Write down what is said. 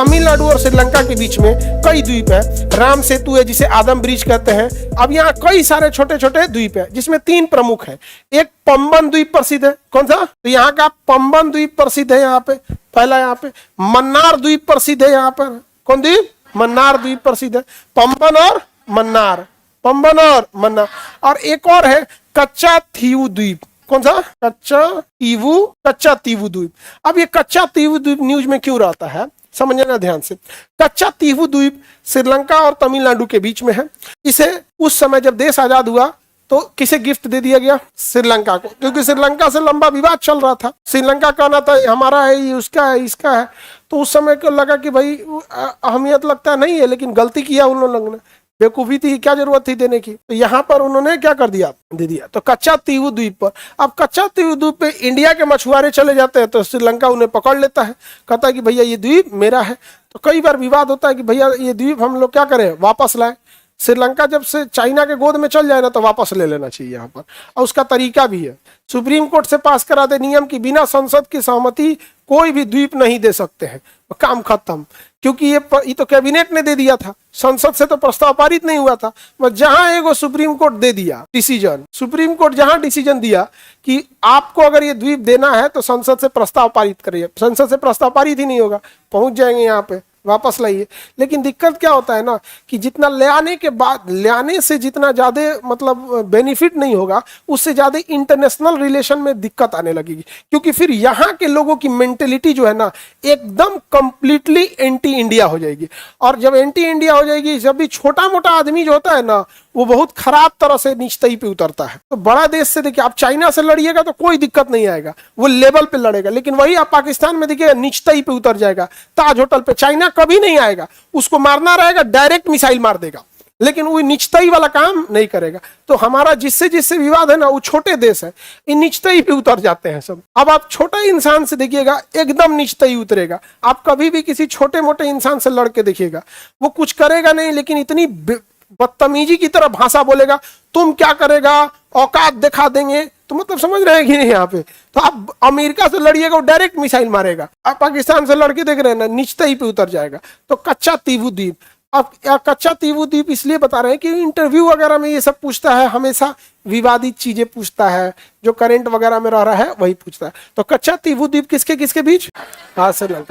तमिलनाडु और श्रीलंका के बीच में कई द्वीप है। राम सेतु है जिसे आदम ब्रिज कहते हैं। अब यहाँ कई सारे छोटे छोटे द्वीप है जिसमें 3 प्रमुख है। एक पंबन द्वीप प्रसिद्ध है। कौन सा? तो यहाँ का पंबन द्वीप प्रसिद्ध है। यहाँ पे पहला, यहाँ पे मन्नार द्वीप प्रसिद्ध है। यहाँ पर कौन द्वीप? मन्नार द्वीप प्रसिद्ध है। पंबन और मन्नार, पंबन और मन्नार। और एक और है कच्चा तीवु द्वीप। कौन सा? कच्चा तीवु द्वीप। अब ये कच्चा तीवु द्वीप न्यूज में क्यों रहता है, समझना ध्यान से। कच्चा तीवु द्वीप श्रीलंका और तमिलनाडु के बीच में है। इसे उस समय जब देश आजाद हुआ तो किसे गिफ्ट दे दिया गया? श्रीलंका को, क्योंकि श्रीलंका से लंबा विवाद चल रहा था। श्रीलंका कहना था हमारा है, ये उसका है, इसका है। तो उस समय को लगा कि भाई अहमियत लगता नहीं है, लेकिन गलती किया उन लोगों ने, बेवकूफी थी, क्या जरूरत थी देने की। तो यहाँ पर उन्होंने क्या कर दिया? दे दिया। तो कच्चा तीवु द्वीप पर, अब कच्चा तीवु द्वीप पे इंडिया के मछुआरे चले जाते हैं तो श्रीलंका उन्हें पकड़ लेता है, कहता है कि भैया ये द्वीप मेरा है। तो कई बार विवाद होता है कि भैया ये द्वीप हम लोग क्या करें, वापस लाएं। श्रीलंका जब से चाइना के गोद में चल जाए ना तो वापस ले लेना चाहिए यहाँ पर। और उसका तरीका भी है, सुप्रीम कोर्ट से पास करा दे नियम की बिना संसद की सहमति कोई भी द्वीप नहीं दे सकते हैं, काम खत्म। क्योंकि ये तो कैबिनेट ने दे दिया था, संसद से तो प्रस्ताव पारित नहीं हुआ था। बस जहां एगो सुप्रीम कोर्ट दे दिया डिसीजन, सुप्रीम कोर्ट जहां डिसीजन दिया कि आपको अगर ये द्वीप देना है तो संसद से प्रस्ताव पारित करिए, संसद से प्रस्ताव पारित ही नहीं होगा, पहुंच जाएंगे यहाँ पे, वापस लाइए। लेकिन दिक्कत क्या होता है ना कि जितना ले आने के बाद, ले आने से जितना ज्यादा मतलब बेनिफिट नहीं होगा, उससे ज्यादा इंटरनेशनल रिलेशन में दिक्कत आने लगेगी। क्योंकि फिर यहाँ के लोगों की मेंटेलिटी जो है ना एकदम कंप्लीटली एंटी इंडिया हो जाएगी। और जब एंटी इंडिया हो जाएगी, जब भी छोटा मोटा आदमी जो होता है ना वो बहुत खराब तरह से नीचतई पे उतरता है। तो बड़ा देश से देखिए, आप चाइना से लड़िएगा तो कोई दिक्कत नहीं आएगा, वो लेवल पे लड़ेगा। लेकिन वही आप पाकिस्तान में देखिएगा नीचतई पे उतर जाएगा। ताज होटल पे चाइना कभी नहीं आएगा, उसको मारना रहेगा डायरेक्ट मिसाइल मार देगा, लेकिन वो निचतई वाला काम नहीं करेगा। तो हमारा जिससे जिससे विवाद है ना वो छोटे देश है, इन निचतई पे उतर जाते हैं सब। अब आप छोटा इंसान से देखिएगा एकदम निचतई उतरेगा। आप कभी भी किसी छोटे मोटे इंसान से लड़के देखिएगा, वो कुछ करेगा नहीं, लेकिन इतनी बदतमीजी की तरह भाषा बोलेगा, तुम क्या करेगा, औकात दिखा देंगे। तो मतलब समझ रहे हैं कि नहीं यहाँ पे? तो आप अमेरिका से लड़िएगा वो डायरेक्ट मिसाइल मारेगा, आप पाकिस्तान से लड़के देख रहे हैं ना निचतई पे उतर जाएगा। तो कच्चा तीवु द्वीप, अब कच्चा तीवु द्वीप इसलिए बता रहे हैं कि इंटरव्यू वगैरह में ये सब पूछता है, हमेशा विवादित चीजें पूछता है, जो करंट वगैरह में रह रहा है वही पूछता है। तो कच्चा तीवु द्वीप किसके किसके बीच? हाँ, श्रीलंका।